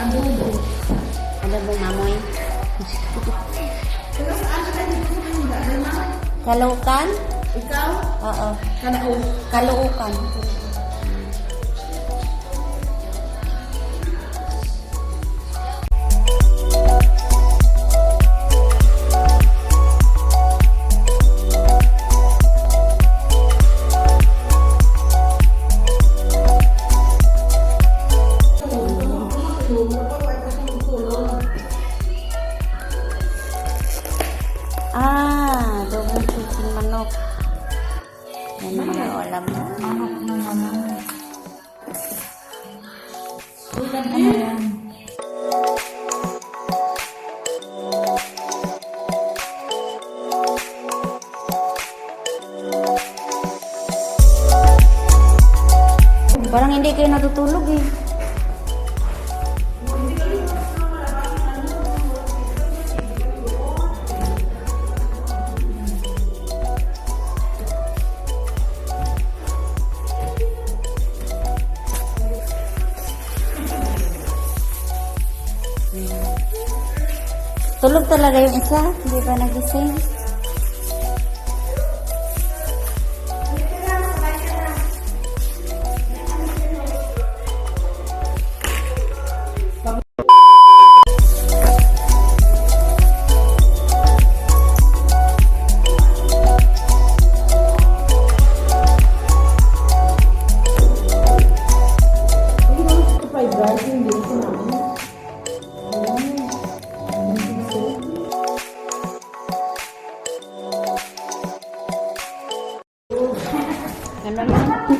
Ano mo, mamoy? Kalukan? Ikaw? Oo. Kalaog. Kaluukan. Adobong chicken manok. Yan ang mga ulam mo. Manok na naman. Ulan ano yan? Parang hindi kayo natutulog eh. Tulog talaga yung isa, hindi ba nagising?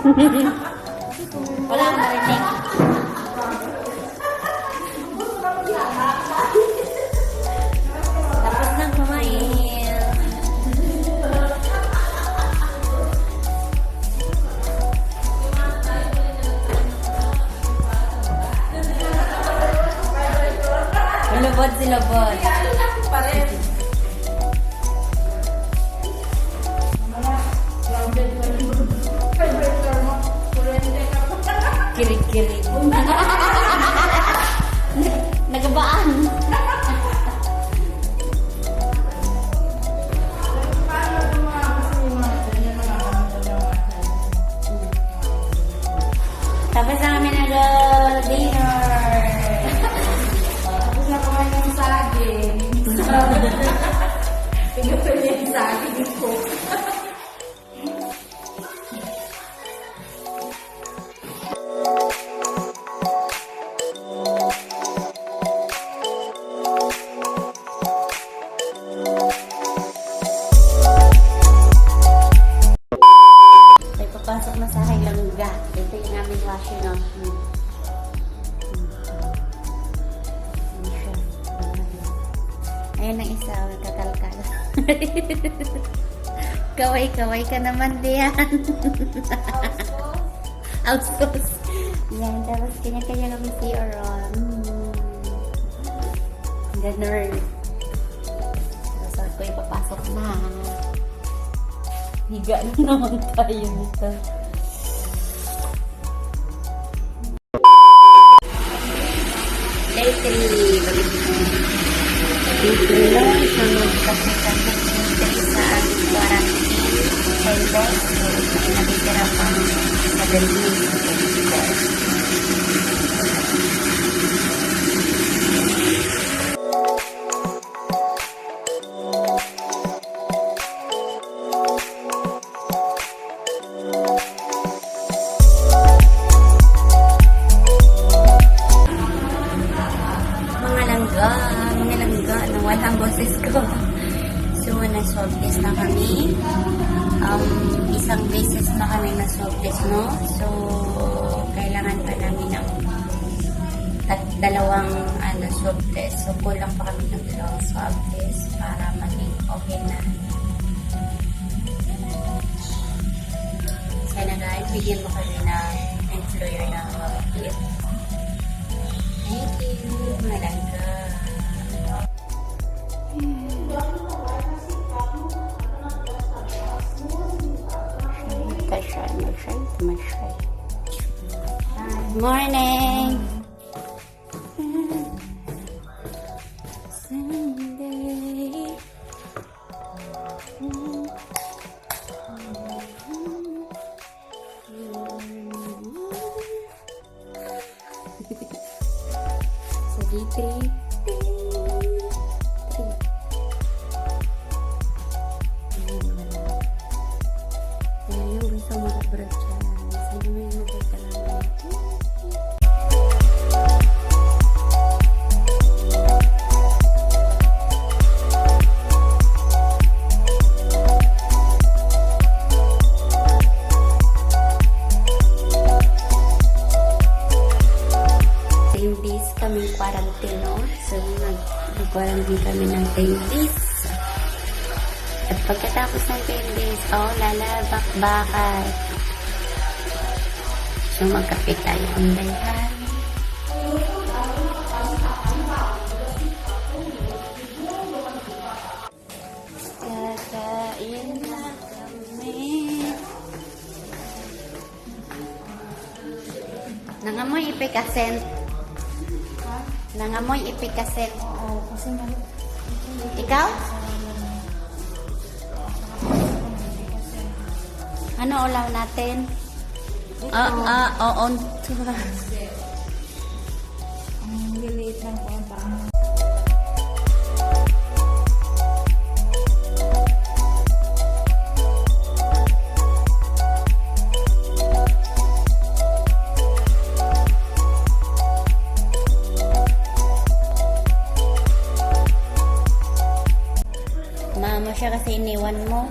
Ano yan? Wala akong marinig. Tapos nang kumain. Lubot si Lubot. Kirig-kirig. Nagabaan. Tapos na kami nag-dinner. Tapos na kumain ng saging. Tingnan niya yung saging ko. Pasok na sa aking langga. Ito yung aming washing machine. Ayan ang isa, kakalkal. Kaway-kaway ka naman diyan. Outsource. Yan, tapos kanya-kanya kami si Oron. Ganun. So, ko ipapasok na. Higa na naman tayo nito. Lately, dito lang sa magkakasakit sa quarantine centers. Nakitira pang sa Delhi. Walang boses ko. So, na-swab test na kami. Isang beses na kami na-swab test, no? So, kailangan pa namin ng dalawang swab test. So, kulang pa kami ng dalawang swab test para maging okay na. Sana guys, bigyan mo kami ng employer na gift. Thank you. Malangga. Good morning. So, day 3. Kaya yung gusto mag-abroad siya. Sana may makita lang natin. Days kami quarantine, no? So, nag-quarantine kami ng 10 days. At pagkatapos ng 10 days, lalabak-bakal. So, magkape tayo ang dayhan. Kakain na kami. Nangamoy ipikasen. Nangamoy ipikasen. Oo, kasi Ikaw? Ano ulam natin? Oo. ang liliit lang po ang parang Mama siya kasi iniwan mo.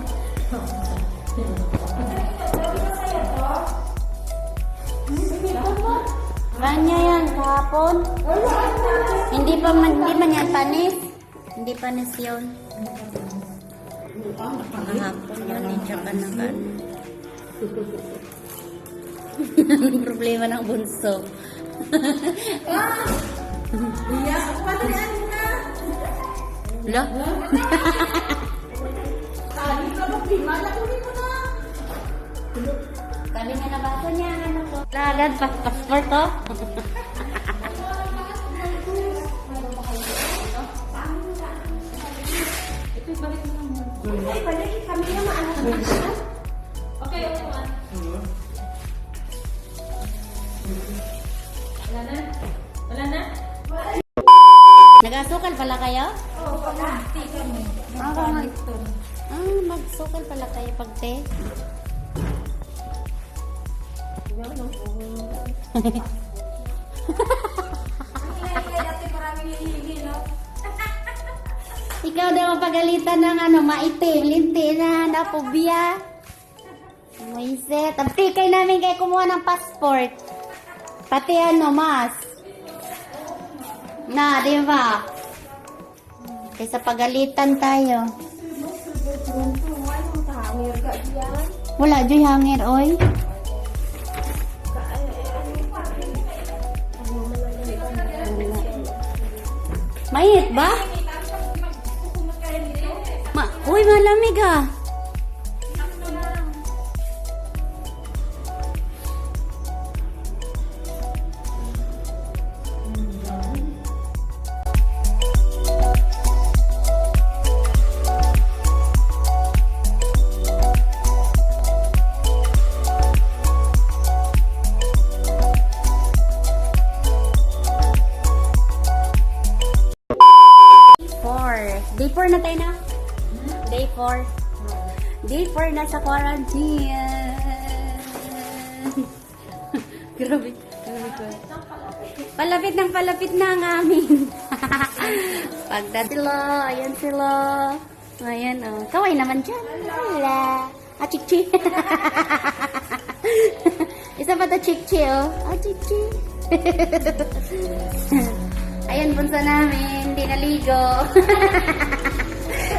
Kanya yan kahapon. Hindi man yan panis. Hindi panis yun. Kahapon yun. Hindi ka na kan. Problema ng bunso. Lo? Sabi nga nabasa niya ang anak ko. Lagad, passport to. Nag-asukal pala kayo? Magsukal pala kayo pag te. Ikaw daw mapagalitan ng maitim, linti na napobia. Moiset, ang tikay namin kayo kumuha ng passport. Pati mas. Na, di ba? Kaysa pagalitan tayo. Wala, Joy hangir, oy. Mainit ba? Uy, malamig ah. Day 4 na tayo na. Day 4. Day 4 na sa quarantine. Grabe. Palapit na ang amin. Pagdat sila. Ayan sila. Ayan oh. Kaway naman dyan. Hala. Chikchi. Isa pa to chikchi oh. Chikchi. Ayan bunso namin. Hindi naligo.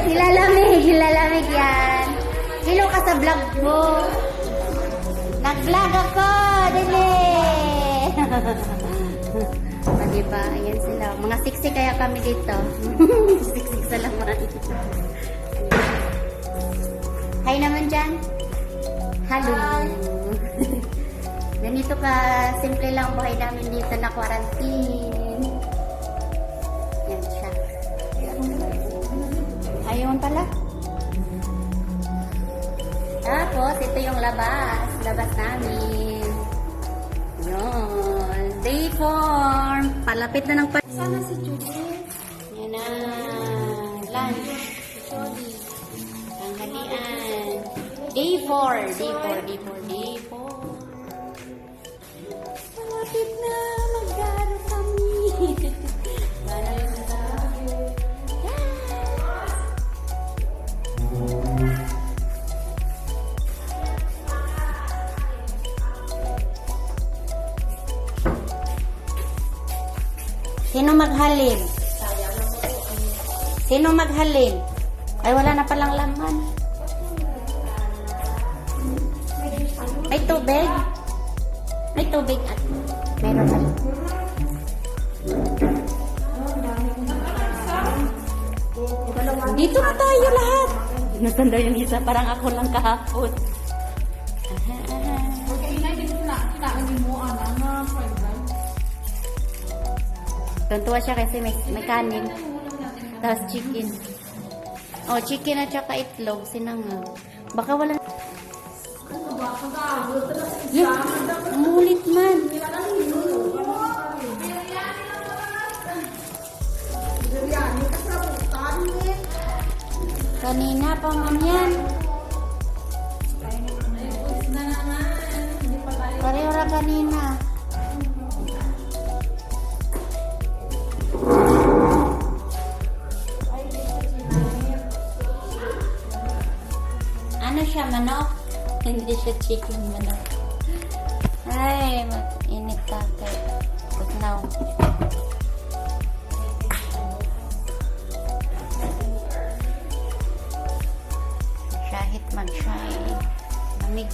Hilalamig yan. Hilo ka sa vlog mo. Nag-vlog ako. Dili. Diba? Ayan sila. Mga siksi kaya kami dito. Siksik sa laman. Hi naman dyan. Hello. Ganito ka. Simple lang buhay namin dito na quarantine. Yan siya. Ayun pala. Tapos, ito yung labas. Labas namin. Yun. Day 4. Lapit na ng Sana si Judy. Yan na. Lunch. Tanghalian. Day 4. Malapit na. Mag-aaral kami. Sana yung sabi. Sino maghalin? Sino maghalin? Ay, wala na palang laman. May tubig? May tubig at meron na. Dito na tayo lahat. Natanda yung isa, parang ako lang kahapon. Tuntua siya kasi may kanin. Tapos chicken. Oh, chicken at saka itlog. Sinangag. Baka wala. Yan. Umulit man. Kanina pa man yan. Pareho ra kanina. Ano siya, manok? Hindi siya chicken, manok. Ay, mag-init tatay. Now. Shahit mag-shahit. Lamig.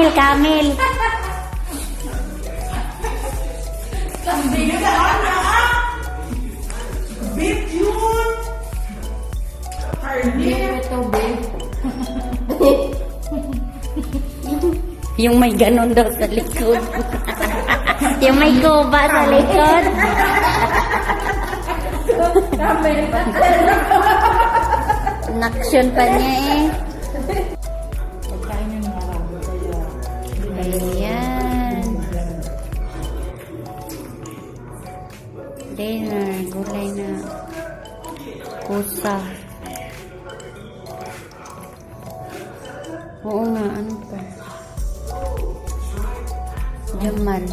Kamil. Beef yun! Hardy! Ito, beef. Yung may ganon daw sa likod. Yung may guba sa likod. Naksyon pa niya eh. Ayan. Dinner, gulay na. Kusa. Oo nga, ano pa? Jaman.